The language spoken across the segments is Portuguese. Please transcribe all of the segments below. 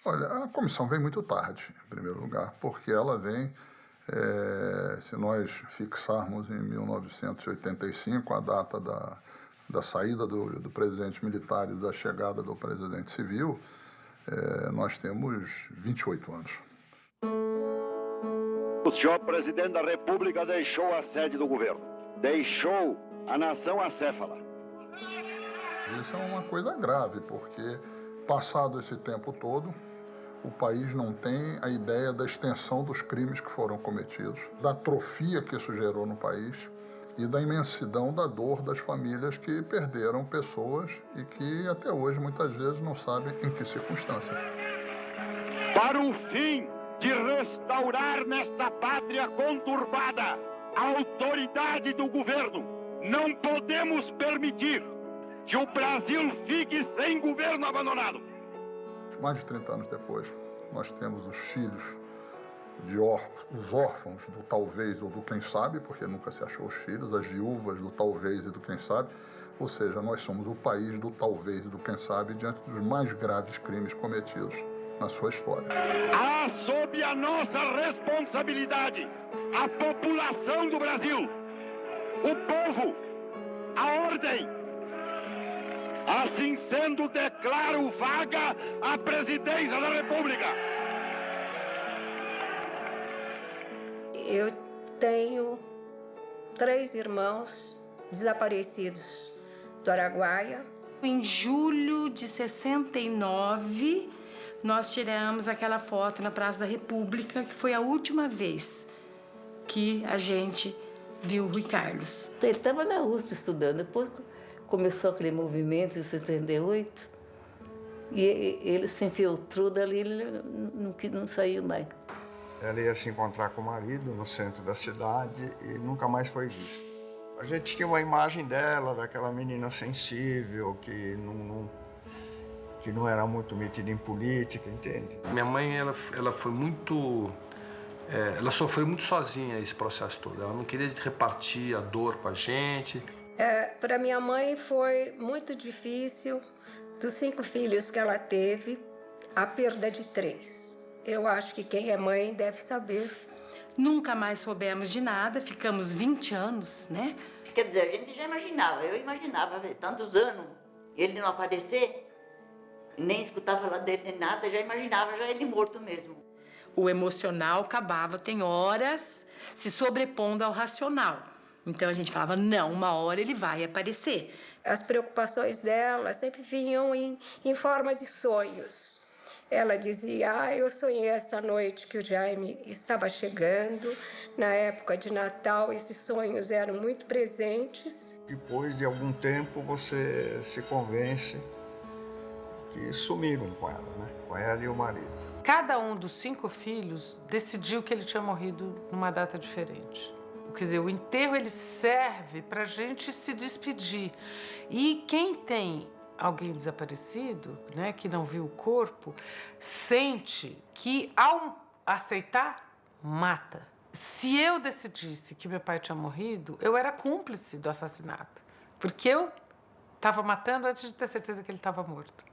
Olha, a comissão vem muito tarde, em primeiro lugar, porque ela vem, se nós fixarmos em 1985 a data da saída do presidente militar e da chegada do presidente civil, nós temos 28 anos. O senhor presidente da República deixou a sede do governo, deixou a nação acéfala. Isso é uma coisa grave, porque passado esse tempo todo, o país não tem a ideia da extensão dos crimes que foram cometidos, da atrofia que isso gerou no país e da imensidão da dor das famílias que perderam pessoas e que até hoje muitas vezes não sabem em que circunstâncias. Para o fim de restaurar nesta pátria conturbada a autoridade do governo, não podemos permitir que o Brasil fique sem governo abandonado. Mais de 30 anos depois, nós temos os filhos os órfãos do talvez ou do quem sabe, porque nunca se achou os filhos, as viúvas do talvez e do quem sabe, ou seja, nós somos o país do talvez e do quem sabe diante dos mais graves crimes cometidos na sua história. Há sob a nossa responsabilidade a população do Brasil, o povo, a ordem. Assim sendo, declaro vaga a presidência da República. Eu tenho 3 irmãos desaparecidos do Araguaia. Em julho de 69, nós tiramos aquela foto na Praça da República, que foi a última vez que a gente viu o Rui Carlos. Ele estava na USP estudando, depois começou aquele movimento em 78 e ele se infiltrou dali, ele não saiu mais. Ela ia se encontrar com o marido no centro da cidade e nunca mais foi visto. A gente tinha uma imagem dela, daquela menina sensível, que não era muito metida em política, entende? Minha mãe, ela foi muito... ela sofreu muito sozinha esse processo todo. Ela não queria repartir a dor com a gente. Para minha mãe foi muito difícil, dos 5 filhos que ela teve, a perda de 3. Eu acho que quem é mãe deve saber. Nunca mais soubemos de nada, ficamos 20 anos, né? Quer dizer, a gente já imaginava, eu imaginava, tantos anos, ele não aparecer, nem escutar falar dele, nem nada, já imaginava já ele morto mesmo. O emocional acabava, tem horas, se sobrepondo ao racional. Então a gente falava, não, uma hora ele vai aparecer. As preocupações dela sempre vinham em forma de sonhos. Ela dizia, eu sonhei esta noite que o Jaime estava chegando. Na época de Natal, esses sonhos eram muito presentes. Depois de algum tempo, você se convence que sumiram com ela, né? Com ela e o marido. Cada um dos 5 filhos decidiu que ele tinha morrido numa data diferente. Quer dizer, o enterro ele serve para a gente se despedir. E quem tem alguém desaparecido, né, que não viu o corpo, sente que ao aceitar, mata. Se eu decidisse que meu pai tinha morrido, eu era cúmplice do assassinato, porque eu estava matando antes de ter certeza que ele estava morto.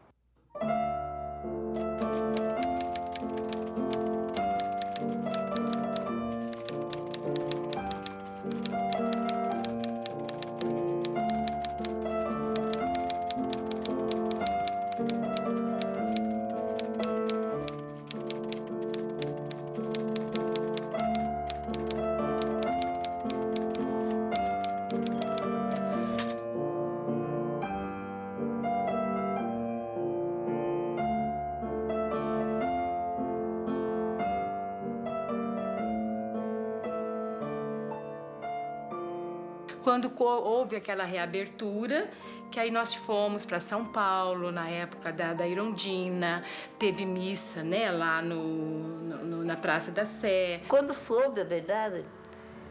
Quando houve aquela reabertura, que aí nós fomos para São Paulo, na época da Irondina, teve missa, né, lá na Praça da Sé. Quando soube a verdade,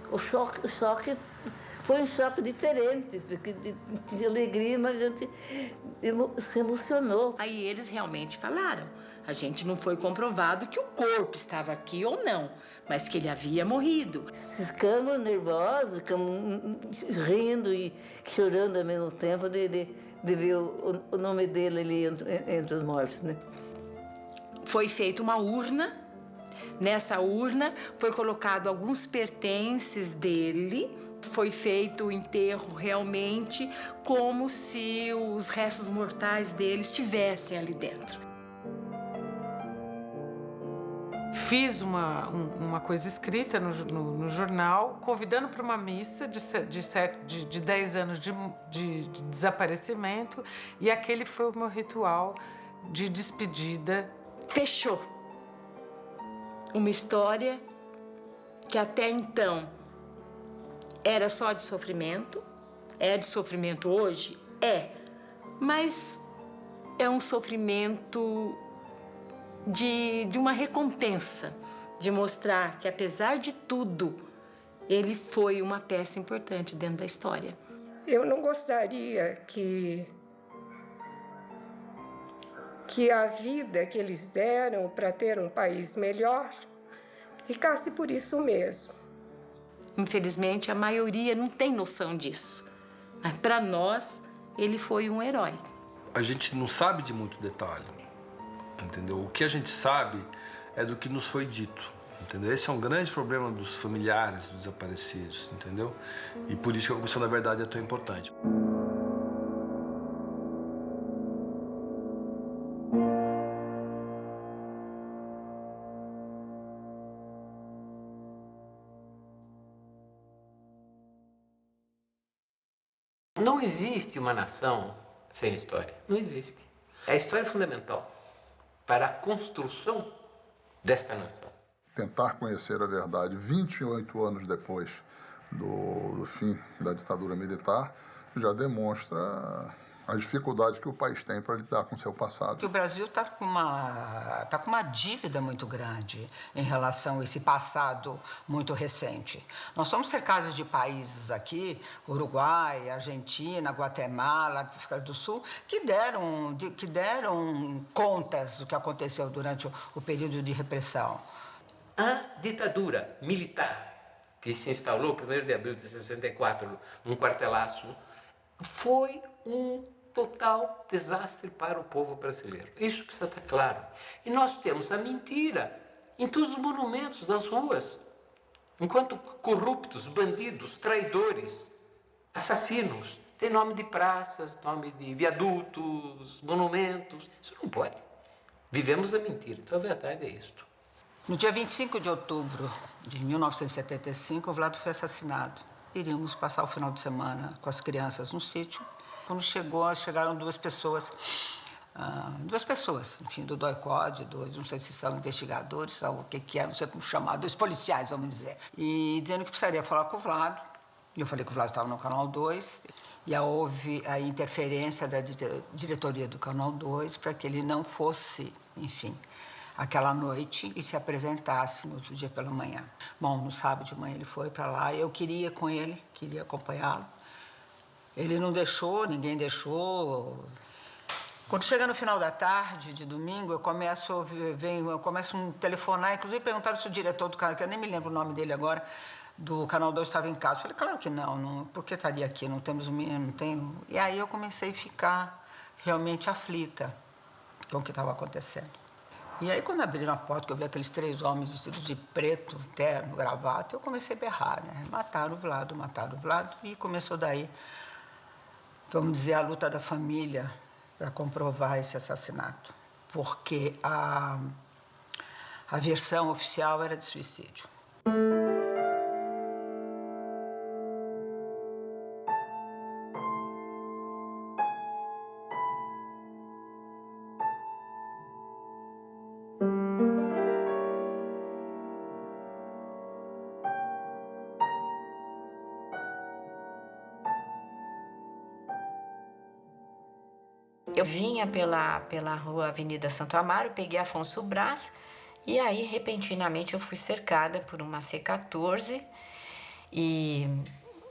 o choque foi um choque diferente, porque de alegria, mas a gente se emocionou. Aí eles realmente falaram, a gente não foi comprovado que o corpo estava aqui ou não, mas que ele havia morrido. Ficamos nervosos, ficamos rindo e chorando ao mesmo tempo de ver o nome dele ali entre os mortos, né? Foi feita uma urna. Nessa urna foi colocado alguns pertences dele. Foi feito o enterro realmente como se os restos mortais dele estivessem ali dentro. Fiz uma coisa escrita no jornal, convidando para uma missa de 10 anos de desaparecimento, e aquele foi o meu ritual de despedida. Fechou uma história que até então era só de sofrimento. É de sofrimento hoje? É. Mas é um sofrimento de uma recompensa, de mostrar que, apesar de tudo, ele foi uma peça importante dentro da história. Eu não gostaria que a vida que eles deram para ter um país melhor ficasse por isso mesmo. Infelizmente, a maioria não tem noção disso. Mas, para nós, ele foi um herói. A gente não sabe de muito detalhe, entendeu? O que a gente sabe é do que nos foi dito, entendeu? Esse é um grande problema dos familiares dos desaparecidos, entendeu? E por isso que a Comissão da Verdade é tão importante. Não existe uma nação sem história. Não existe. A história é fundamental para a construção dessa nação. Tentar conhecer a verdade 28 anos depois do fim da ditadura militar já demonstra a dificuldade que o país tem para lidar com o seu passado. O Brasil está com uma dívida muito grande em relação a esse passado muito recente. Nós somos cercados de países aqui, Uruguai, Argentina, Guatemala, África do Sul, que deram contas do que aconteceu durante o período de repressão. A ditadura militar que se instalou 1º de abril de 64 num quartelaço foi um total desastre para o povo brasileiro. Isso precisa estar claro. E nós temos a mentira em todos os monumentos das ruas. Enquanto corruptos, bandidos, traidores, assassinos, tem nome de praças, nome de viadutos, monumentos. Isso não pode. Vivemos a mentira. Então a verdade é isto. No dia 25 de outubro de 1975, o Vlado foi assassinado. Iríamos passar o final de semana com as crianças no sítio. Quando chegaram duas pessoas, enfim, do DOI-CODE, não sei se são investigadores, o que é, não sei como chamar, dois policiais, vamos dizer, e dizendo que precisaria falar com o Vlado. E eu falei que o Vlado estava no Canal 2, e houve a interferência da diretoria do Canal 2 para que ele não fosse, enfim, aquela noite e se apresentasse no outro dia pela manhã. Bom, no sábado de manhã ele foi para lá, eu queria ir com ele, queria acompanhá-lo. Ele não deixou, ninguém deixou. Quando chega no final da tarde, de domingo, eu começo a telefonar, inclusive perguntaram se o diretor do canal, que eu nem me lembro o nome dele agora, do Canal 2 estava em casa. Eu falei, claro que não, por que estaria aqui? Não tenho... E aí eu comecei a ficar realmente aflita com o que estava acontecendo. E aí, quando abriram a porta, que eu vi aqueles 3 homens vestidos de preto, terno, gravata, eu comecei a berrar, né? Mataram o Vlado, e começou daí, vamos dizer, a luta da família para comprovar esse assassinato. Porque a versão oficial era de suicídio. Eu vinha pela rua Avenida Santo Amaro, peguei Afonso Brás e aí, repentinamente, eu fui cercada por uma C-14 e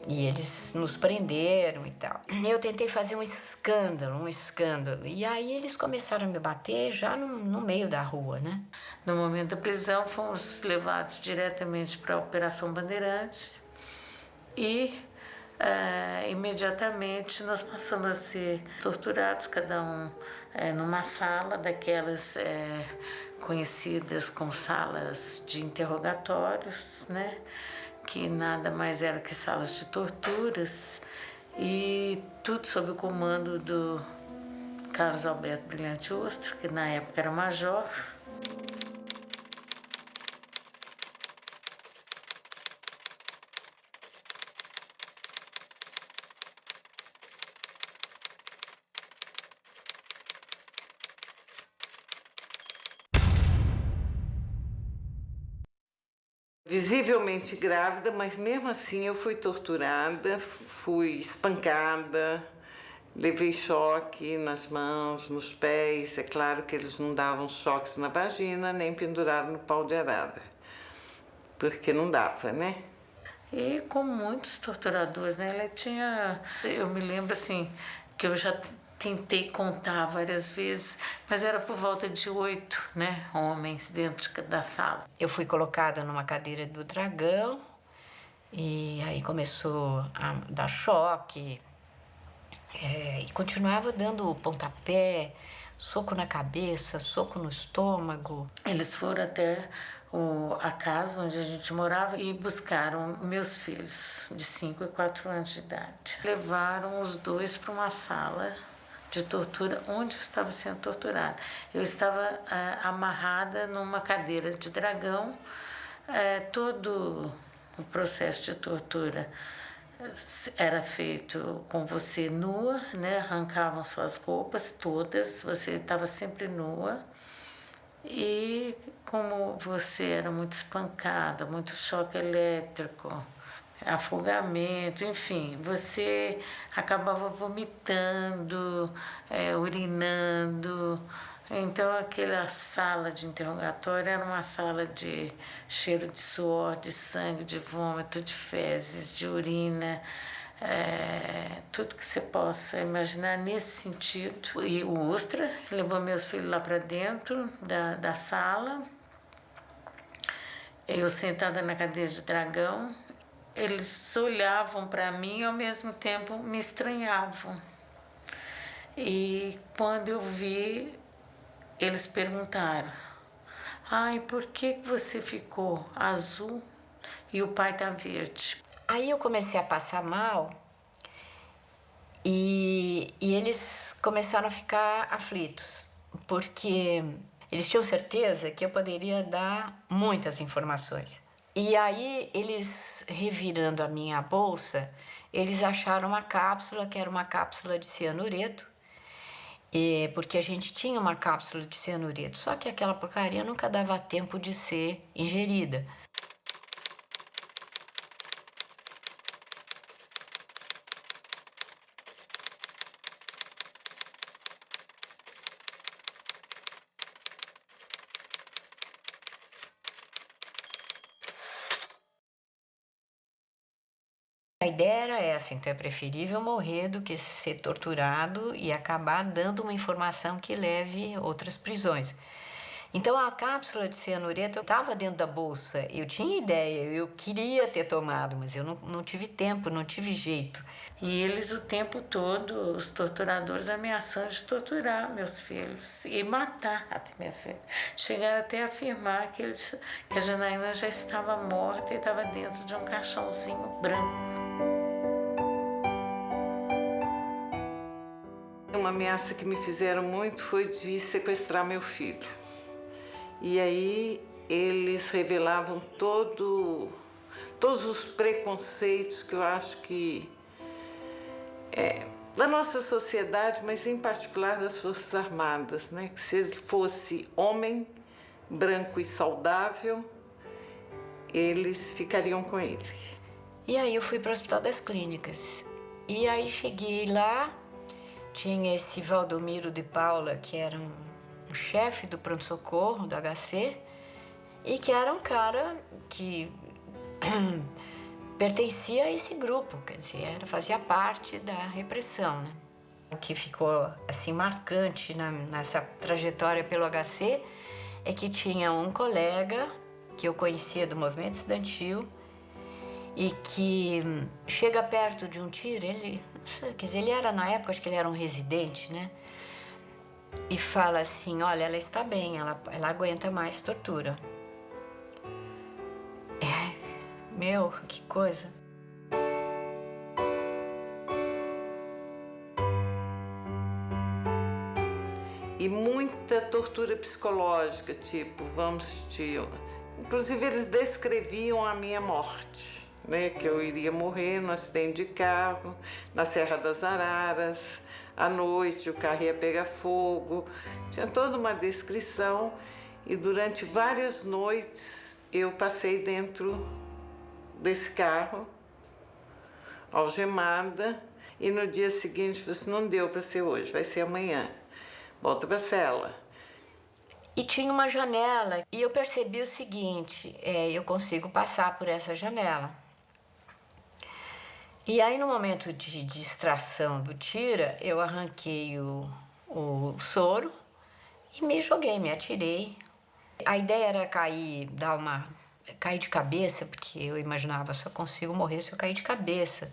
eles nos prenderam e tal. Eu tentei fazer um escândalo. E aí eles começaram a me bater já no meio da rua, né? No momento da prisão, fomos levados diretamente para a Operação Bandeirantes e imediatamente nós passamos a ser torturados, cada um numa sala daquelas conhecidas como salas de interrogatórios, né? Que nada mais era que salas de torturas, e tudo sob o comando do Carlos Alberto Brilhante Ustra, que na época era major. Visivelmente grávida, mas mesmo assim eu fui torturada, fui espancada, levei choque nas mãos, nos pés. É claro que eles não davam choques na vagina, nem penduraram no pau de arara, porque não dava, né? E com muitos torturadores, né? Eu me lembro assim, que eu já tentei contar várias vezes, mas era por volta de 8, né, homens dentro da sala. Eu fui colocada numa cadeira do dragão e aí começou a dar choque e continuava dando pontapé, soco na cabeça, soco no estômago. Eles foram até a casa onde a gente morava e buscaram meus filhos de 5 e 4 anos de idade. Levaram os dois para uma sala de tortura, onde eu estava sendo torturada. Eu estava amarrada numa cadeira de dragão. Todo o processo de tortura era feito com você nua, né? Arrancavam suas roupas todas, você estava sempre nua. E como você era muito espancada, muito choque elétrico, afogamento, enfim, você acabava vomitando, urinando. Então, aquela sala de interrogatório era uma sala de cheiro de suor, de sangue, de vômito, de fezes, de urina, tudo que você possa imaginar nesse sentido. E o Ustra levou meus filhos lá para dentro da sala, eu sentada na cadeira de dragão. Eles olhavam para mim e, ao mesmo tempo, me estranhavam. E quando eu vi, eles perguntaram: ai, por que você ficou azul e o pai tá verde? Aí eu comecei a passar mal e eles começaram a ficar aflitos, porque eles tinham certeza que eu poderia dar muitas informações. E aí, eles, revirando a minha bolsa, eles acharam uma cápsula, que era uma cápsula de cianureto, porque a gente tinha uma cápsula de cianureto, só que aquela porcaria nunca dava tempo de ser ingerida. A ideia era essa, então é preferível morrer do que ser torturado e acabar dando uma informação que leve outras prisões. Então a cápsula de cianureto estava dentro da bolsa, eu tinha ideia, eu queria ter tomado, mas eu não tive tempo, não tive jeito. E eles o tempo todo, os torturadores, ameaçando de torturar meus filhos e matar até meus filhos. Chegaram até a afirmar que a Janaína já estava morta e estava dentro de um caixãozinho branco. Uma ameaça que me fizeram muito foi de sequestrar meu filho. E aí eles revelavam todos os preconceitos que eu acho que da nossa sociedade, mas em particular das Forças Armadas, né? Que se ele fosse homem, branco e saudável, eles ficariam com ele. E aí eu fui para o Hospital das Clínicas. E aí cheguei lá, tinha esse Valdomiro de Paula, que era um chefe do pronto-socorro do HC, e que era um cara que pertencia a esse grupo, quer dizer, fazia parte da repressão, né? O que ficou assim marcante nessa trajetória pelo HC é que tinha um colega que eu conhecia do movimento estudantil e que chega perto de um tiro, quer dizer, ele era, na época, acho que ele era um residente, né? E fala assim, olha, ela está bem, ela aguenta mais tortura. Meu, que coisa. E muita tortura psicológica, tipo, inclusive eles descreviam a minha morte, né? Que eu iria morrer no acidente de carro, na Serra das Araras, à noite o carro ia pegar fogo. Tinha toda uma descrição e durante várias noites eu passei dentro desse carro, algemada, e no dia seguinte falei assim, não deu para ser hoje, vai ser amanhã. Volta para a cela. E tinha uma janela, e eu percebi o seguinte, eu consigo passar por essa janela. E aí, no momento de distração do tira, eu arranquei o soro e me joguei, me atirei. A ideia era cair de cabeça, porque eu imaginava, só consigo morrer se eu cair de cabeça.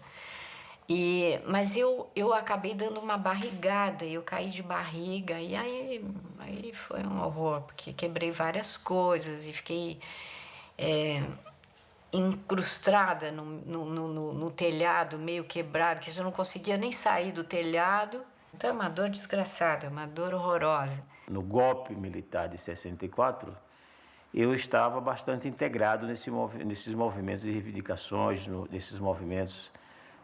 Mas eu acabei dando uma barrigada, eu caí de barriga, e aí foi um horror, porque quebrei várias coisas e fiquei incrustada no telhado, meio quebrado, que eu não conseguia nem sair do telhado. Então é uma dor desgraçada, uma dor horrorosa. No golpe militar de 64, eu estava bastante integrado nesses movimentos de reivindicações, nesses movimentos,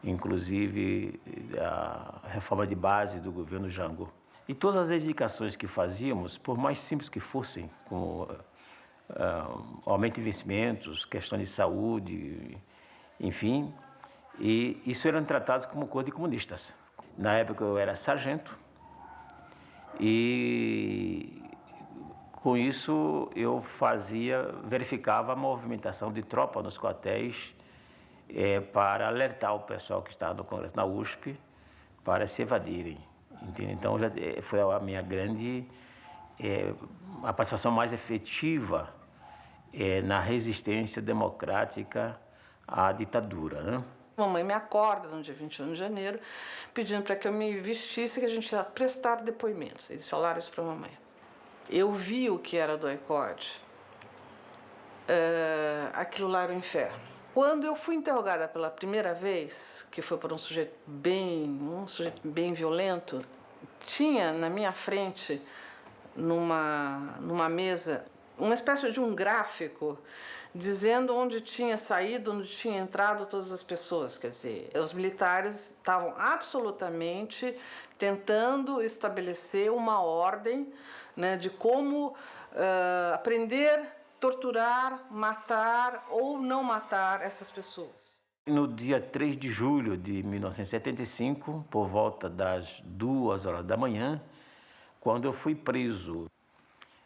inclusive a reforma de base do governo Jango. E todas as reivindicações que fazíamos, por mais simples que fossem, como aumento de investimentos, questão de saúde, enfim, e isso eram tratados como coisa de comunistas. Na época eu era sargento e com isso eu verificava a movimentação de tropa nos quartéis para alertar o pessoal que estava no Congresso, na USP, para se evadirem. Entende? Então, foi a minha grande, a participação mais efetiva na resistência democrática à ditadura, né? Mamãe me acorda no dia 21 de janeiro, pedindo para que eu me vestisse, que a gente ia prestar depoimentos. Eles falaram isso para a mamãe. Eu vi o que era do DOI-CODE. Aquilo lá era o inferno. Quando eu fui interrogada pela primeira vez, que foi por um sujeito bem violento, tinha na minha frente, numa mesa, uma espécie de um gráfico dizendo onde tinha saído, onde tinha entrado todas as pessoas. Quer dizer, os militares estavam absolutamente tentando estabelecer uma ordem, né, de como aprender, torturar, matar ou não matar essas pessoas. No dia 3 de julho de 1975, por volta das 2 horas da manhã, quando eu fui preso,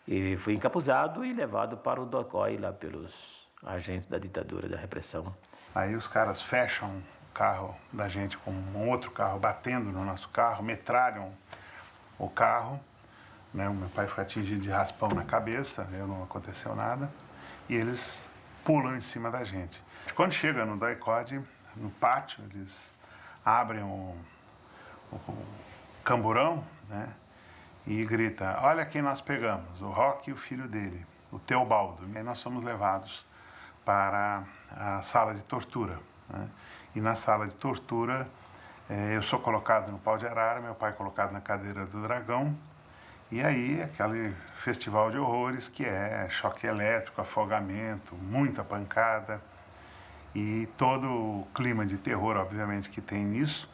e fui encapuzado e levado para o DOI lá pelos agentes da ditadura, da repressão. Aí os caras fecham o carro da gente com um outro carro batendo no nosso carro, metralham o carro, né? O meu pai foi atingido de raspão na cabeça, não aconteceu nada, e eles pulam em cima da gente. Quando chega no DOI-CODE, no pátio, eles abrem o camburão, né? E grita, olha quem nós pegamos, o Roque e o filho dele, o Teobaldo. E aí nós somos levados para a sala de tortura, né? E na sala de tortura, eu sou colocado no pau de arara, meu pai colocado na cadeira do dragão, e aí aquele festival de horrores que é choque elétrico, afogamento, muita pancada, e todo o clima de terror, obviamente, que tem nisso.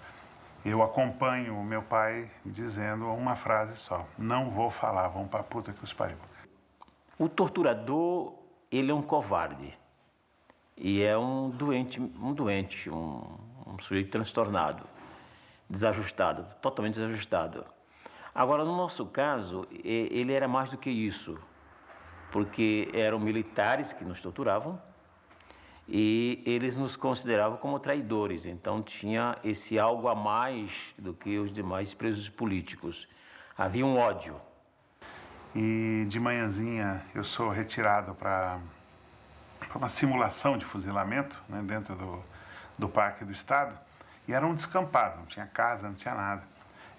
Eu acompanho o meu pai dizendo uma frase só, não vou falar, vão pra puta que os pariu. O torturador, ele é um covarde e é um doente, um sujeito transtornado, desajustado, totalmente desajustado. Agora, no nosso caso, ele era mais do que isso, porque eram militares que nos torturavam, e eles nos consideravam como traidores, então tinha esse algo a mais do que os demais presos políticos. Havia um ódio. E de manhãzinha eu sou retirado para uma simulação de fuzilamento, né, dentro do Parque do Estado, e era um descampado, não tinha casa, não tinha nada.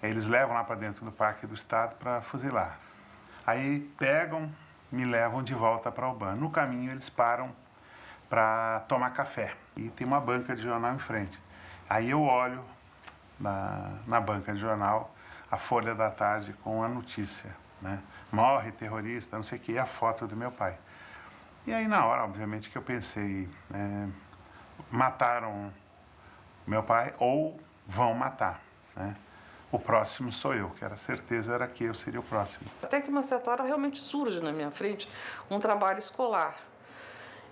Aí eles levam lá para dentro do Parque do Estado para fuzilar. Aí pegam, me levam de volta para Albany. No caminho eles param para tomar café e tem uma banca de jornal em frente. Aí eu olho na banca de jornal a Folha da Tarde com a notícia, né? Morre terrorista, não sei o que, e a foto do meu pai. E aí na hora, obviamente, que eu pensei, mataram meu pai ou vão matar, né? O próximo sou eu, que era certeza era que eu seria o próximo. Até que uma certa hora realmente surge na minha frente um trabalho escolar.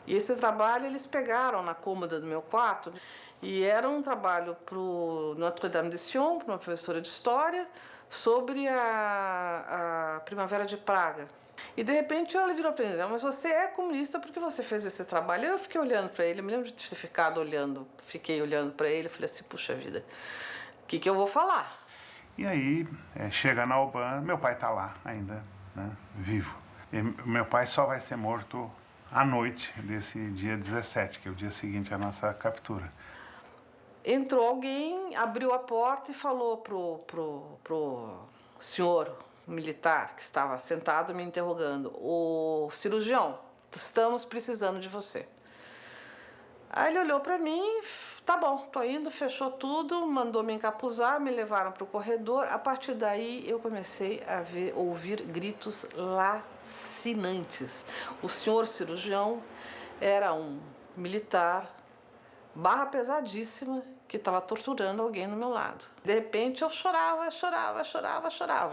E esse trabalho eles pegaram na cômoda do meu quarto e era um trabalho para o Notre-Dame de Sion, para uma professora de história, sobre a Primavera de Praga. E de repente ela virou para mim, mas você é comunista porque você fez esse trabalho? Eu fiquei olhando para ele, me lembro de ter ficado olhando, fiquei olhando para ele e falei assim, puxa vida, o que eu vou falar? E aí, chega na Albany, meu pai está lá ainda, né, vivo. E meu pai só vai ser morto à noite desse dia 17, que é o dia seguinte à nossa captura. Entrou alguém, abriu a porta e falou pro senhor militar que estava sentado me interrogando, o cirurgião, estamos precisando de você. Aí ele olhou para mim, tá bom, tô indo, fechou tudo, mandou me encapuzar, me levaram para o corredor. A partir daí eu comecei a ouvir gritos lacinantes. O senhor cirurgião era um militar, barra pesadíssima, que estava torturando alguém no meu lado. De repente eu chorava,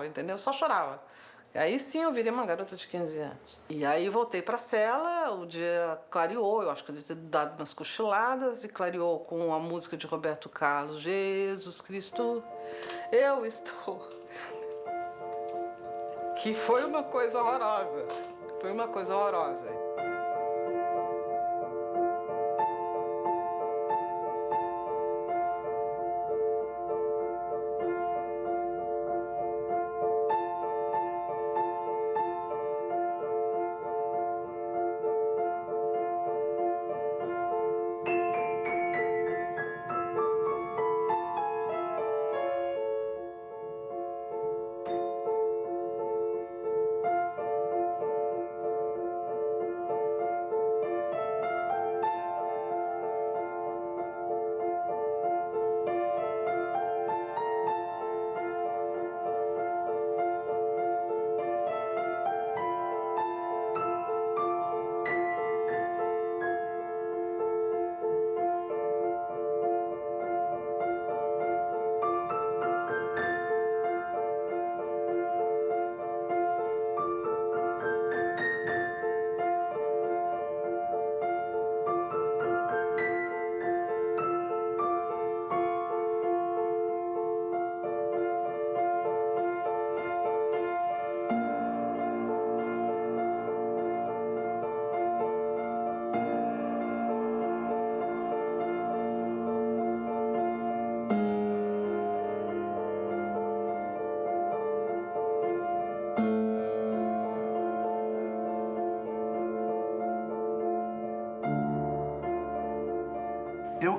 entendeu? Eu só chorava. Aí sim eu virei uma garota de 15 anos. E aí voltei para a cela, o dia clareou, eu acho que eu devia ter dado umas cochiladas, e clareou com a música de Roberto Carlos, Jesus Cristo, eu estou. Que foi uma coisa horrorosa,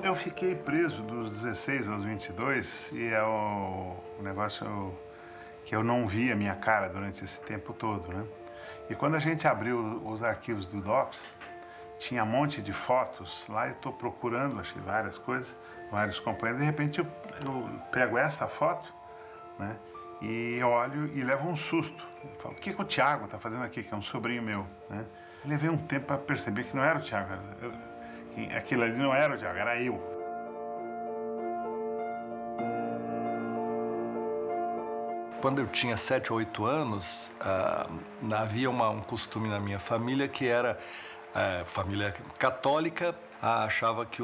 Eu fiquei preso dos 16 aos 22 e é o negócio que eu não via minha cara durante esse tempo todo, né? E quando a gente abriu os arquivos do DOPS, tinha um monte de fotos lá, eu estou procurando, achei várias coisas, vários companheiros, de repente eu pego essa foto, né? E olho e levo um susto. Eu falo, o que o Tiago está fazendo aqui, que é um sobrinho meu, né? Levei um tempo para perceber que não era o Tiago. Aquilo ali não era o Tiago, era eu. Quando eu tinha 7 ou 8 anos, havia um costume na minha família que era família católica, achava que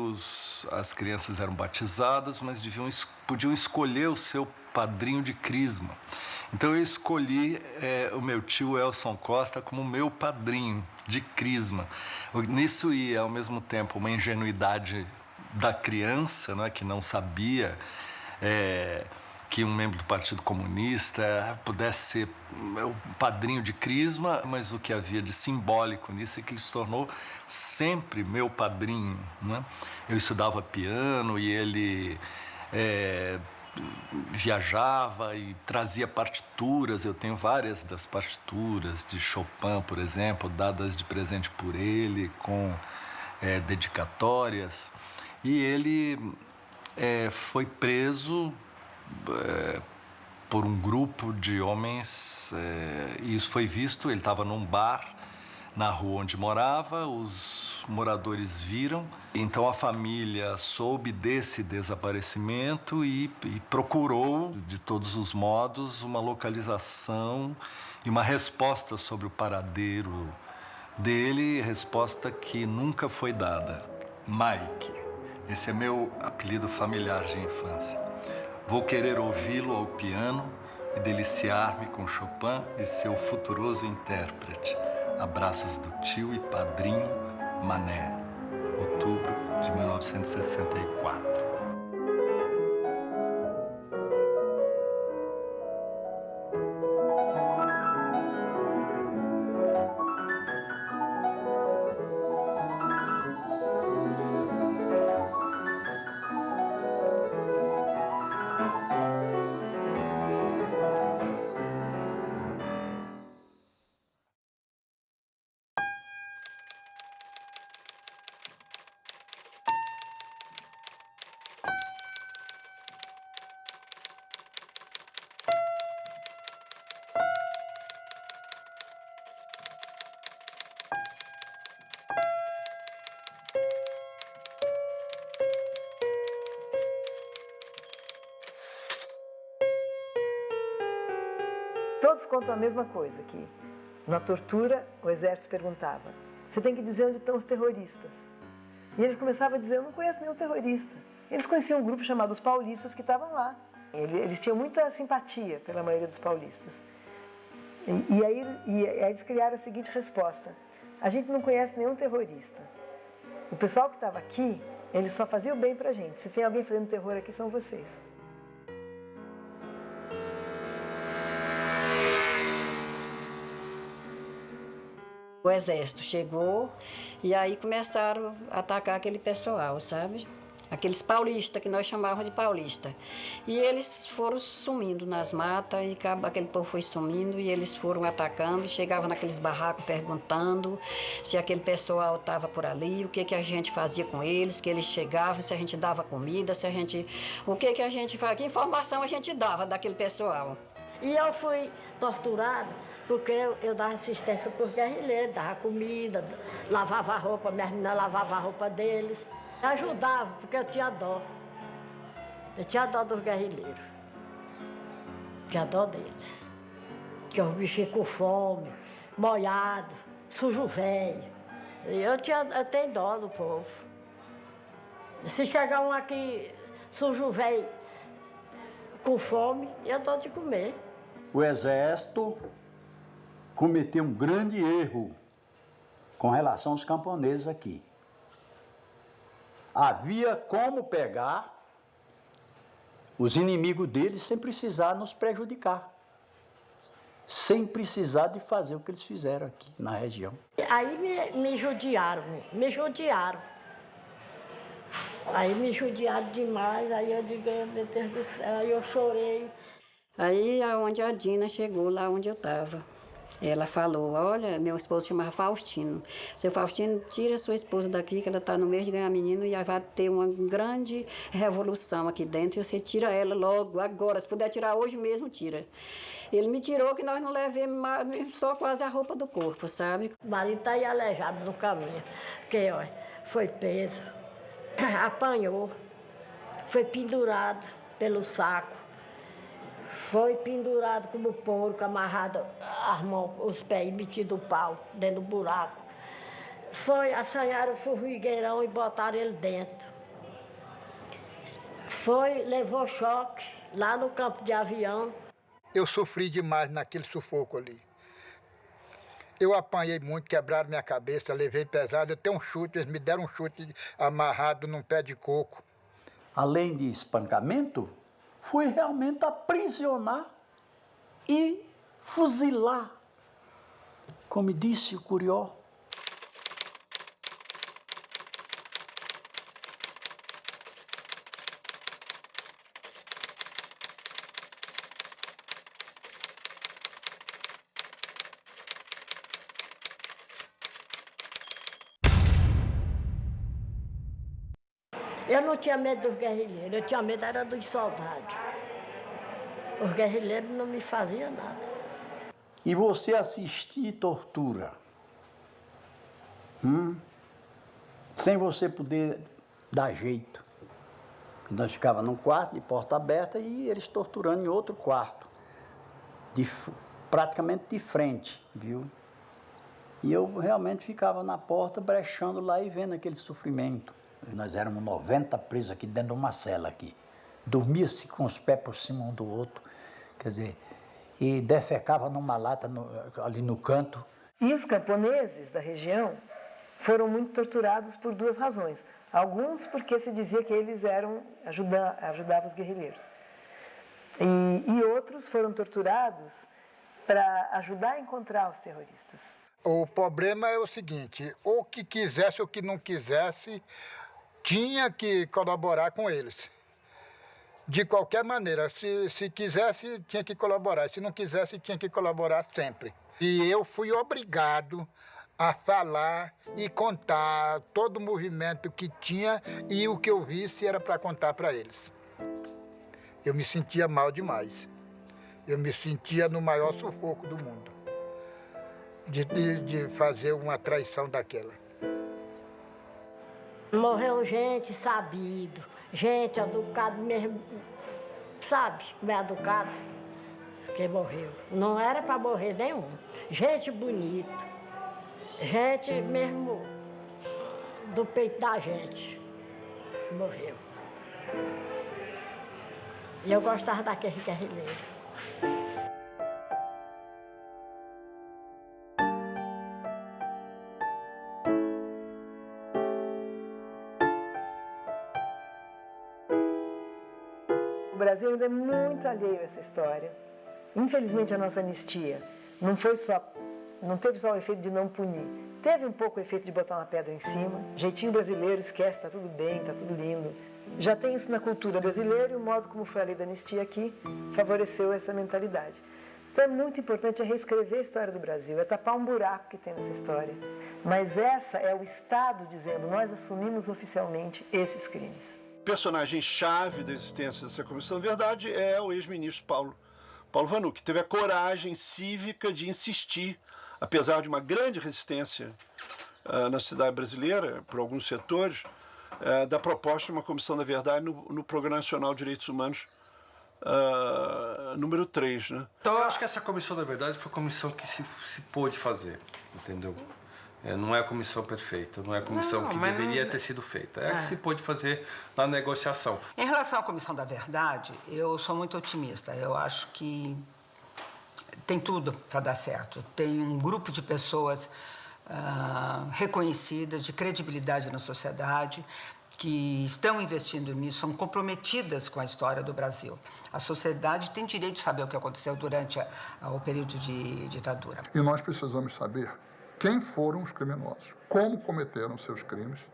as crianças eram batizadas, mas podiam escolher o seu padrinho de crisma. Então eu escolhi o meu tio Elson Costa como meu padrinho de crisma. Nisso ia, ao mesmo tempo, uma ingenuidade da criança, né, que não sabia que um membro do Partido Comunista pudesse ser o padrinho de Crisma, mas o que havia de simbólico nisso é que ele se tornou sempre meu padrinho, né? Eu estudava piano e ele viajava e trazia partituras. Eu tenho várias das partituras de Chopin, por exemplo, dadas de presente por ele, com dedicatórias. E ele foi preso por um grupo de homens, e isso foi visto. Ele estava num bar na rua onde morava, os moradores viram, então a família soube desse desaparecimento e procurou, de todos os modos, uma localização e uma resposta sobre o paradeiro dele, resposta que nunca foi dada. Mike, esse é meu apelido familiar de infância. Vou querer ouvi-lo ao piano e deliciar-me com Chopin e seu futuroso intérprete. Abraços do tio e padrinho Mané, outubro de 1964. Todos contam a mesma coisa, que na tortura o exército perguntava: você tem que dizer onde estão os terroristas. E eles começavam a dizer: eu não conheço nenhum terrorista. Eles conheciam um grupo chamado os paulistas que estavam lá. Eles tinham muita simpatia pela maioria dos paulistas. E aí eles criaram a seguinte resposta: a gente não conhece nenhum terrorista. O pessoal que estava aqui, eles só faziam bem pra gente. Se tem alguém fazendo terror aqui, são vocês. O exército chegou e aí começaram a atacar aquele pessoal, sabe? Aqueles paulistas, que nós chamávamos de paulista. E eles foram sumindo nas matas, e aquele povo foi sumindo, e eles foram atacando, e chegavam naqueles barracos perguntando se aquele pessoal estava por ali, o que a gente fazia com eles, que eles chegavam, se a gente dava comida, se a gente... O que a gente fazia, que informação a gente dava daquele pessoal. E eu fui torturada porque eu dava assistência para os guerrilheiros, dava comida, lavava a roupa, minhas meninas lavavam a roupa deles. Eu ajudava, porque eu tinha dó. Eu tinha dó dos guerrilheiros. Tinha dó deles. Que os bichinhos com fome, molhado, sujo velho. E eu tenho dó do povo. Se chegar um aqui sujo velho com fome, eu dou de comer. O exército cometeu um grande erro com relação aos camponeses aqui. Havia como pegar os inimigos deles sem precisar nos prejudicar, sem precisar de fazer o que eles fizeram aqui na região. Aí me judiaram. Aí me judiaram demais, aí eu digo: meu Deus do céu, aí eu chorei. Aí onde a Dina chegou, lá onde eu estava, ela falou: olha, meu esposo chamava Faustino. Seu Faustino, tira sua esposa daqui, que ela está no mês de ganhar menino, e vai ter uma grande revolução aqui dentro, e você tira ela logo, agora. Se puder tirar hoje mesmo, tira. Ele me tirou, que nós não levemos só quase a roupa do corpo, sabe? O marido está aí aleijado no caminho, porque ó, foi preso, apanhou, foi pendurado pelo saco. Foi pendurado como porco, amarrado as mãos, os pés e metido o pau dentro do buraco. Foi, assanharam o formigueirão e botaram ele dentro. Foi, levou choque lá no campo de avião. Eu sofri demais naquele sufoco ali. Eu apanhei muito, quebraram minha cabeça, levei pesado. Eu tenho um chute, eles me deram um chute amarrado num pé de coco. Além de espancamento, foi realmente aprisionar e fuzilar, como disse o Curió. Eu não tinha medo dos guerrilheiros, eu tinha medo era dos soldados. Os guerrilheiros não me faziam nada. E você assistir tortura, sem você poder dar jeito. Nós ficávamos num quarto de porta aberta e eles torturando em outro quarto, praticamente de frente, viu? E eu realmente ficava na porta, brechando lá e vendo aquele sofrimento. Nós éramos 90 presos aqui dentro de uma cela aqui. Dormia-se com os pés por cima um do outro, quer dizer, e defecava numa lata ali no canto. E os camponeses da região foram muito torturados por duas razões. Alguns porque se dizia que eles ajudavam os guerrilheiros. E outros foram torturados para ajudar a encontrar os terroristas. O problema é o seguinte, ou que quisesse ou que não quisesse, tinha que colaborar com eles. De qualquer maneira, se quisesse, tinha que colaborar. Se não quisesse, tinha que colaborar sempre. E eu fui obrigado a falar e contar todo o movimento que tinha e o que eu visse era para contar para eles. Eu me sentia mal demais. Eu me sentia no maior sufoco do mundo de fazer uma traição daquela. Morreu gente sabido, gente educado mesmo, sabe como é educado? Que morreu. Não era para morrer nenhum. Gente bonita, gente mesmo do peito da gente, morreu. E eu gostava daquele guerrilheiro. O Brasil ainda é muito alheio a essa história. Infelizmente, a nossa anistia não teve só o efeito de não punir. Teve um pouco o efeito de botar uma pedra em cima. Jeitinho brasileiro, esquece, tá tudo bem, tá tudo lindo. Já tem isso na cultura brasileira e o modo como foi a lei da anistia aqui favoreceu essa mentalidade. Então é muito importante reescrever a história do Brasil, é tapar um buraco que tem nessa história. Mas essa é o Estado dizendo, nós assumimos oficialmente esses crimes. O personagem-chave da existência dessa Comissão da Verdade é o ex-ministro Paulo Vanuc, que teve a coragem cívica de insistir, apesar de uma grande resistência na sociedade brasileira, por alguns setores, da proposta de uma Comissão da Verdade no Programa Nacional de Direitos Humanos número 3. Né? Então eu acho que essa Comissão da Verdade foi a comissão que se pôde fazer, entendeu? Não é a comissão perfeita, não é a comissão que deveria ter sido feita. É a que se pôde fazer na negociação. Em relação à Comissão da Verdade, eu sou muito otimista. Eu acho que tem tudo para dar certo. Tem um grupo de pessoas reconhecidas, de credibilidade na sociedade, que estão investindo nisso, são comprometidas com a história do Brasil. A sociedade tem direito de saber o que aconteceu durante o período de ditadura. E nós precisamos saber quem foram os criminosos, como cometeram seus crimes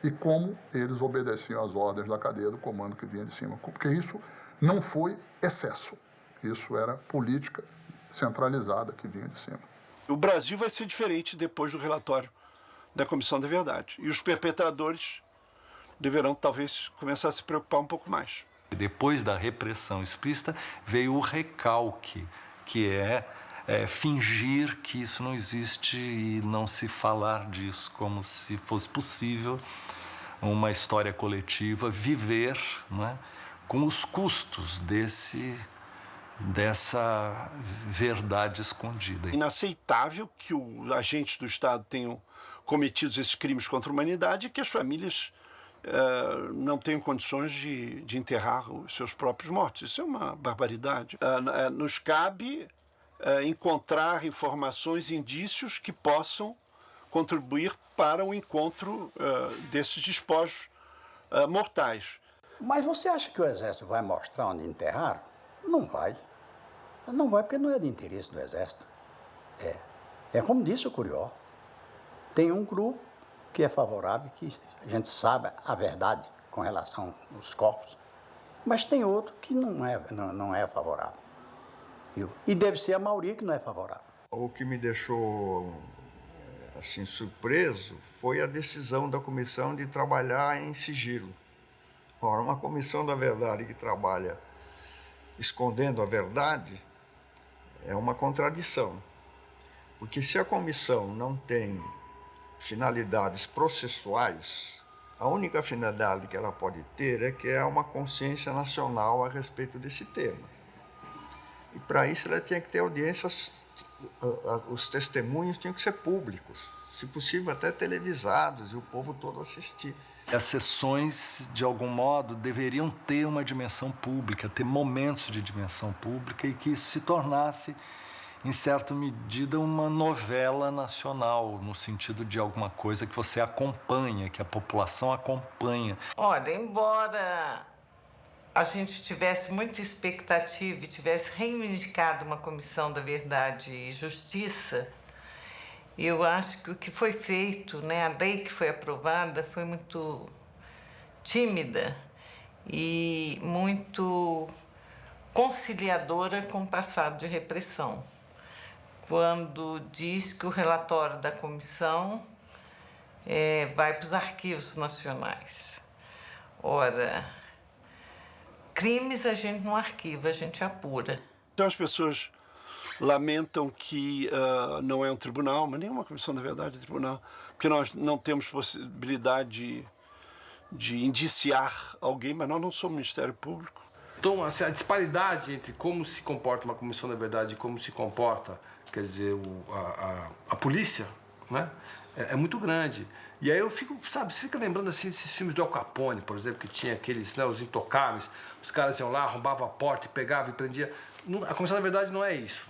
e como eles obedeciam às ordens da cadeia do comando que vinha de cima. Porque isso não foi excesso, isso era política centralizada que vinha de cima. O Brasil vai ser diferente depois do relatório da Comissão da Verdade. E os perpetradores deverão, talvez, começar a se preocupar um pouco mais. Depois da repressão explícita, veio o recalque, que é fingir que isso não existe e não se falar disso, como se fosse possível uma história coletiva viver, não é, com os custos dessa verdade escondida. É inaceitável que os agentes do Estado tenham cometido esses crimes contra a humanidade e que as famílias não tenham condições de enterrar os seus próprios mortos. Isso é uma barbaridade. Nos cabe encontrar informações, indícios que possam contribuir para o encontro desses despojos mortais. Mas você acha que o Exército vai mostrar onde enterraram? Não vai. Não vai porque não é de interesse do Exército. É como disse o Curió. Tem um grupo que é favorável, que a gente sabe a verdade com relação aos corpos, mas tem outro que não é favorável. Viu? E deve ser a maioria que não é favorável. O que me deixou assim surpreso foi a decisão da comissão de trabalhar em sigilo. Ora, uma comissão da verdade que trabalha escondendo a verdade é uma contradição. Porque se a comissão não tem finalidades processuais, a única finalidade que ela pode ter é criar uma consciência nacional a respeito desse tema. E para isso ela tinha que ter audiências, os testemunhos tinham que ser públicos, se possível até televisados, e o povo todo assistir. As sessões, de algum modo, deveriam ter uma dimensão pública, ter momentos de dimensão pública e que isso se tornasse, em certa medida, uma novela nacional, no sentido de alguma coisa que você acompanha, que a população acompanha. Olha, embora a gente tivesse muita expectativa e tivesse reivindicado uma comissão da verdade e justiça, eu acho que o que foi feito, né, a lei que foi aprovada, foi muito tímida e muito conciliadora com o passado de repressão. Quando diz que o relatório da comissão vai para os arquivos nacionais. Ora, crimes a gente não arquiva, a gente apura. Então as pessoas lamentam que não é um tribunal, mas nenhuma comissão da verdade é tribunal, porque nós não temos possibilidade de indiciar alguém, mas nós não somos Ministério Público. Então, assim, a disparidade entre como se comporta uma comissão da verdade e como se comporta, quer dizer, a polícia, né, é muito grande. E aí eu fico, sabe, você fica lembrando assim desses filmes do Al Capone, por exemplo, que tinha aqueles, né, os intocáveis, os caras iam lá, arrombavam a porta e pegavam e prendiam. A comissão da verdade não é isso.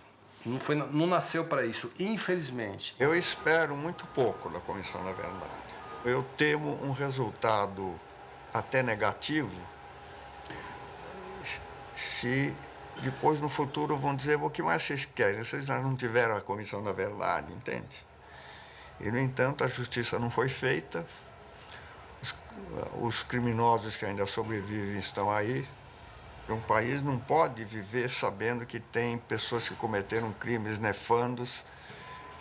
Não nasceu para isso, infelizmente. Eu espero muito pouco da comissão da verdade. Eu temo um resultado até negativo se depois no futuro vão dizer o que mais vocês querem, vocês já não tiveram a comissão da verdade, entende? E, no entanto, a justiça não foi feita, os criminosos que ainda sobrevivem estão aí. Um país não pode viver sabendo que tem pessoas que cometeram crimes nefandos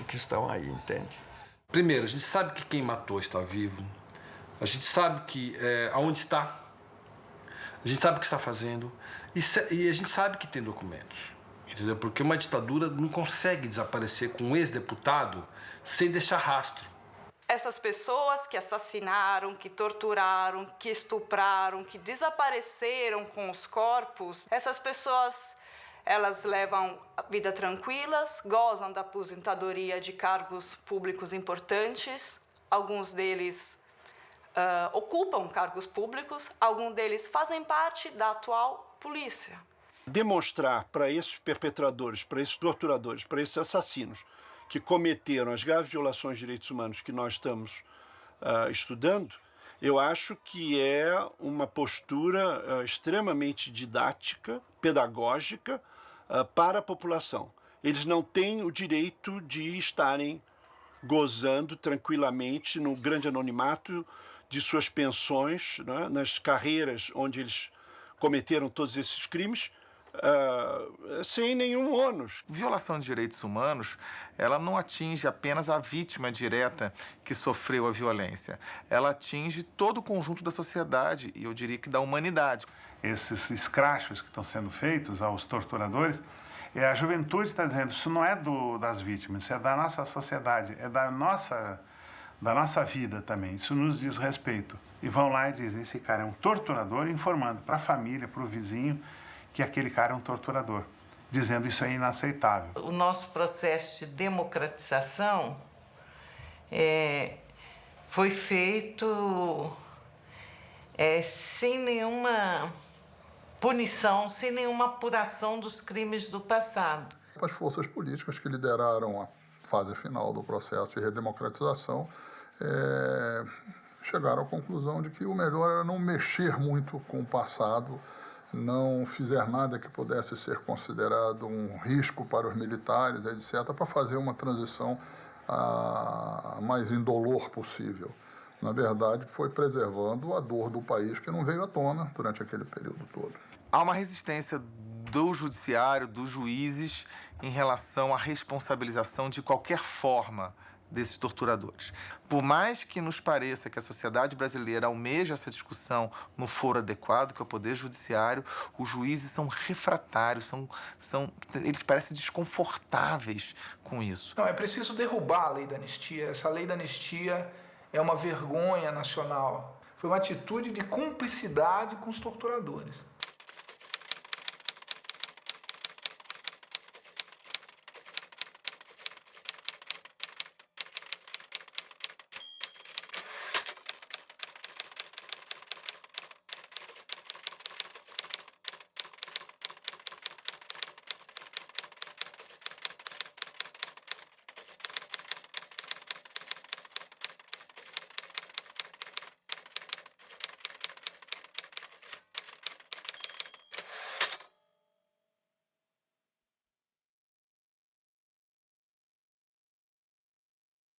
e que estão aí, entende? Primeiro, a gente sabe que quem matou está vivo, a gente sabe que aonde está, a gente sabe o que está fazendo e a gente sabe que tem documentos, entendeu? Porque uma ditadura não consegue desaparecer com um ex-deputado sem deixar rastro. Essas pessoas que assassinaram, que torturaram, que estupraram, que desapareceram com os corpos, essas pessoas, elas levam vida tranquilas, gozam da aposentadoria de cargos públicos importantes, alguns deles ocupam cargos públicos, alguns deles fazem parte da atual polícia. Demonstrar para esses perpetradores, para esses torturadores, para esses assassinos, que cometeram as graves violações de direitos humanos que nós estamos estudando, eu acho que é uma postura extremamente didática, pedagógica para a população. Eles não têm o direito de estarem gozando tranquilamente no grande anonimato de suas pensões, né, nas carreiras onde eles cometeram todos esses crimes, sem nenhum ônus. Violação de direitos humanos, ela não atinge apenas a vítima direta que sofreu a violência. Ela atinge todo o conjunto da sociedade e eu diria que da humanidade. Esses escrachos que estão sendo feitos aos torturadores, a juventude está dizendo, isso não é das vítimas, isso é da nossa sociedade, é da nossa vida também, isso nos diz respeito. E vão lá e dizem, esse cara é um torturador, informando para a família, para o vizinho, que aquele cara é um torturador, dizendo isso é inaceitável. O nosso processo de democratização foi feito sem nenhuma punição, sem nenhuma apuração dos crimes do passado. As forças políticas que lideraram a fase final do processo de redemocratização chegaram à conclusão de que o melhor era não mexer muito com o passado, não fizer nada que pudesse ser considerado um risco para os militares, etc., para fazer uma transição mais indolor possível. Na verdade, foi preservando a dor do país que não veio à tona durante aquele período todo. Há uma resistência do judiciário, dos juízes, em relação à responsabilização de qualquer forma desses torturadores. Por mais que nos pareça que a sociedade brasileira almeja essa discussão no foro adequado, que é o Poder Judiciário, os juízes são refratários, eles parecem desconfortáveis com isso. Não, é preciso derrubar a lei da anistia. Essa lei da anistia é uma vergonha nacional. Foi uma atitude de cumplicidade com os torturadores.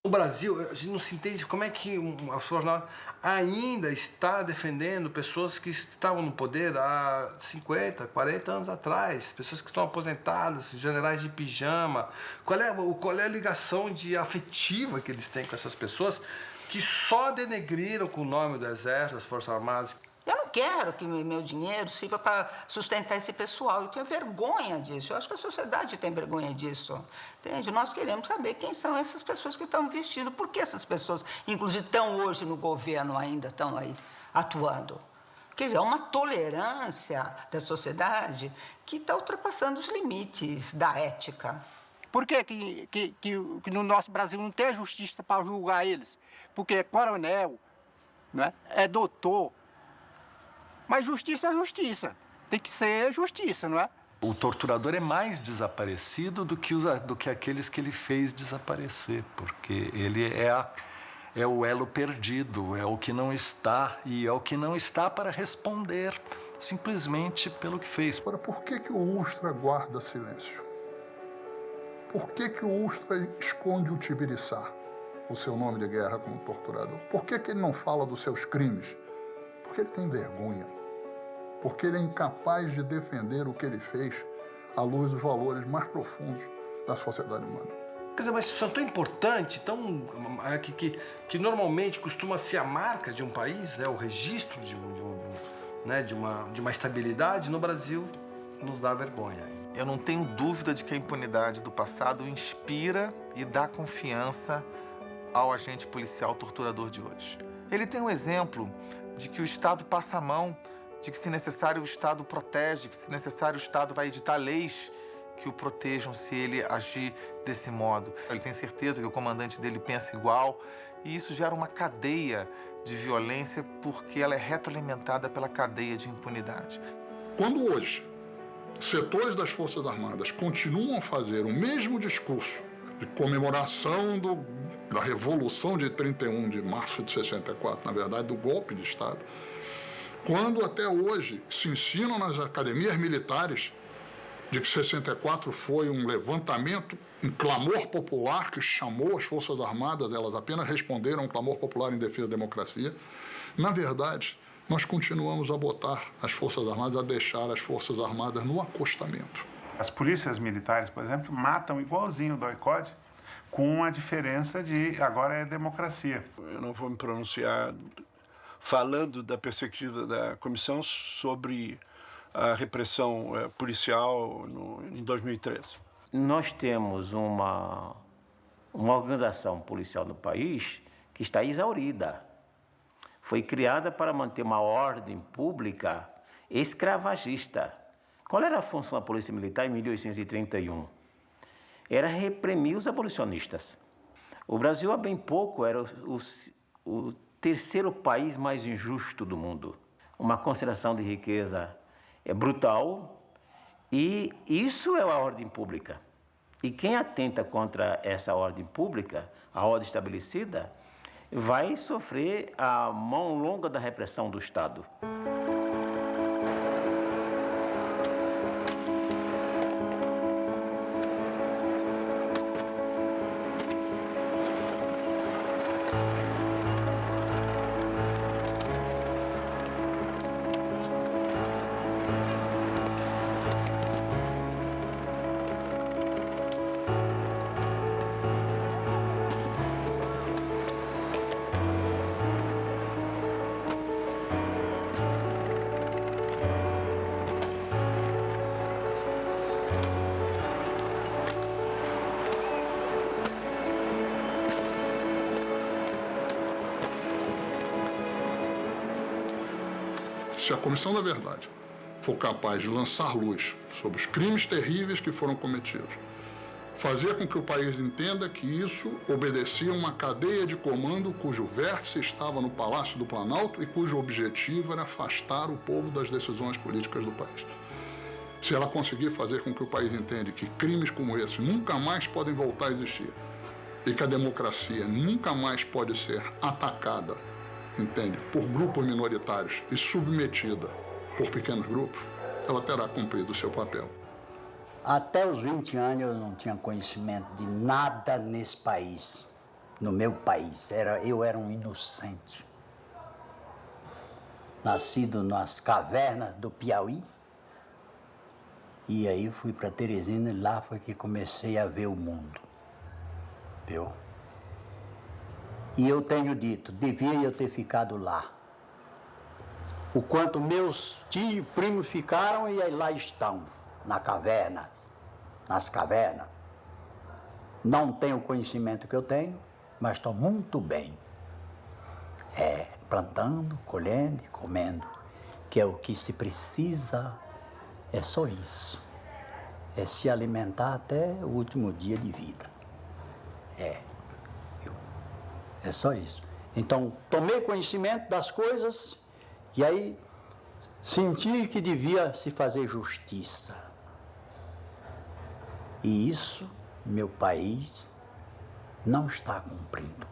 No Brasil, a gente não se entende como é que a sua jornada ainda está defendendo pessoas que estavam no poder há 50, 40 anos atrás, pessoas que estão aposentadas, generais de pijama. Qual é a ligação afetiva que eles têm com essas pessoas que só denegriram com o nome do Exército, das Forças Armadas? Eu não quero que meu dinheiro sirva para sustentar esse pessoal. Eu tenho vergonha disso. Eu acho que a sociedade tem vergonha disso. Entende? Nós queremos saber quem são essas pessoas que estão vestidas. Por que essas pessoas, inclusive, estão hoje no governo ainda, estão aí atuando? Quer dizer, é uma tolerância da sociedade que está ultrapassando os limites da ética. Por que no nosso Brasil não tem justiça para julgar eles? Porque é coronel, né? É doutor. Mas justiça é justiça. Tem que ser justiça, não é? O torturador é mais desaparecido do que aqueles que ele fez desaparecer, porque ele é o elo perdido, é o que não está, e é o que não está para responder simplesmente pelo que fez. Agora, por que o Ustra guarda silêncio? Por que o Ustra esconde o Tibiriçá, o seu nome de guerra como torturador? Por que ele não fala dos seus crimes? Porque ele tem vergonha. Porque ele é incapaz de defender o que ele fez à luz dos valores mais profundos da sociedade humana. Quer dizer, mas isso é tão importante, que normalmente costuma ser a marca de um país, né, o registro de uma estabilidade, no Brasil nos dá vergonha. Eu não tenho dúvida de que a impunidade do passado inspira e dá confiança ao agente policial torturador de hoje. Ele tem um exemplo de que o Estado passa a mão, de que, se necessário, o Estado protege, que, se necessário, o Estado vai editar leis que o protejam se ele agir desse modo. Ele tem certeza que o comandante dele pensa igual, e isso gera uma cadeia de violência porque ela é retroalimentada pela cadeia de impunidade. Quando hoje setores das Forças Armadas continuam a fazer o mesmo discurso de comemoração da Revolução de 31 de março de 64, na verdade, do golpe de Estado, quando até hoje se ensinam nas academias militares de que 64 foi um levantamento, um clamor popular que chamou as Forças Armadas, elas apenas responderam a um clamor popular em defesa da democracia, na verdade, nós continuamos a botar as Forças Armadas, a deixar as Forças Armadas no acostamento. As polícias militares, por exemplo, matam igualzinho o DOI-CODE, com a diferença de agora é democracia. Eu não vou me pronunciar falando da perspectiva da comissão sobre a repressão policial em 2013. Nós temos uma organização policial no país que está exaurida. Foi criada para manter uma ordem pública escravagista. Qual era a função da Polícia Militar em 1831? Era reprimir os abolicionistas. O Brasil, há bem pouco, era o terceiro país mais injusto do mundo. Uma concentração de riqueza brutal, e isso é a ordem pública. E quem atenta contra essa ordem pública, a ordem estabelecida, vai sofrer a mão longa da repressão do Estado. Se a Comissão da Verdade for capaz de lançar luz sobre os crimes terríveis que foram cometidos, fazer com que o país entenda que isso obedecia a uma cadeia de comando cujo vértice estava no Palácio do Planalto e cujo objetivo era afastar o povo das decisões políticas do país. Se ela conseguir fazer com que o país entenda que crimes como esse nunca mais podem voltar a existir e que a democracia nunca mais pode ser atacada, entende, por grupos minoritários e submetida por pequenos grupos, ela terá cumprido o seu papel. Até os 20 anos eu não tinha conhecimento de nada nesse país, no meu país. Eu era um inocente. Nascido nas cavernas do Piauí. E aí fui para Teresina e lá foi que comecei a ver o mundo. Viu? E eu tenho dito, devia eu ter ficado lá. O quanto meus tios e primos ficaram e aí lá estão, nas cavernas. Não tenho o conhecimento que eu tenho, mas estou muito bem. Plantando, colhendo e comendo, que é o que se precisa, é só isso. É se alimentar até o último dia de vida. É só isso. Então, tomei conhecimento das coisas e aí senti que devia se fazer justiça. E isso, meu país não está cumprindo.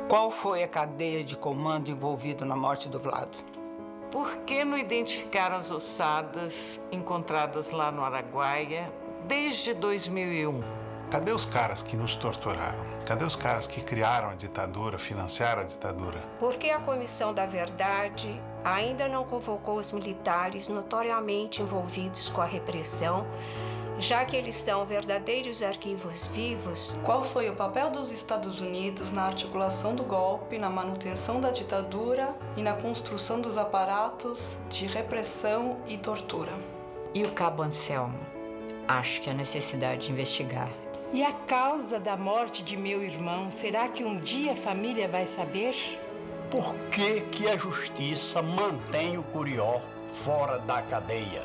Qual foi a cadeia de comando envolvida na morte do Vlado? Por que não identificaram as ossadas encontradas lá no Araguaia desde 2001? Cadê os caras que nos torturaram? Cadê os caras que criaram a ditadura, financiaram a ditadura? Por que a Comissão da Verdade ainda não convocou os militares notoriamente envolvidos com a repressão, já que eles são verdadeiros arquivos vivos? Qual foi o papel dos Estados Unidos na articulação do golpe, na manutenção da ditadura e na construção dos aparatos de repressão e tortura? E o Cabo Anselmo? Acho que há necessidade de investigar. E a causa da morte de meu irmão, será que um dia a família vai saber? Por que a justiça mantém o Curió fora da cadeia?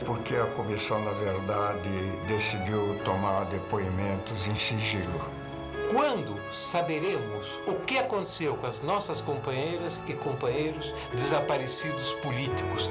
Porque a Comissão da Verdade decidiu tomar depoimentos em sigilo. Quando saberemos o que aconteceu com as nossas companheiras e companheiros desaparecidos políticos?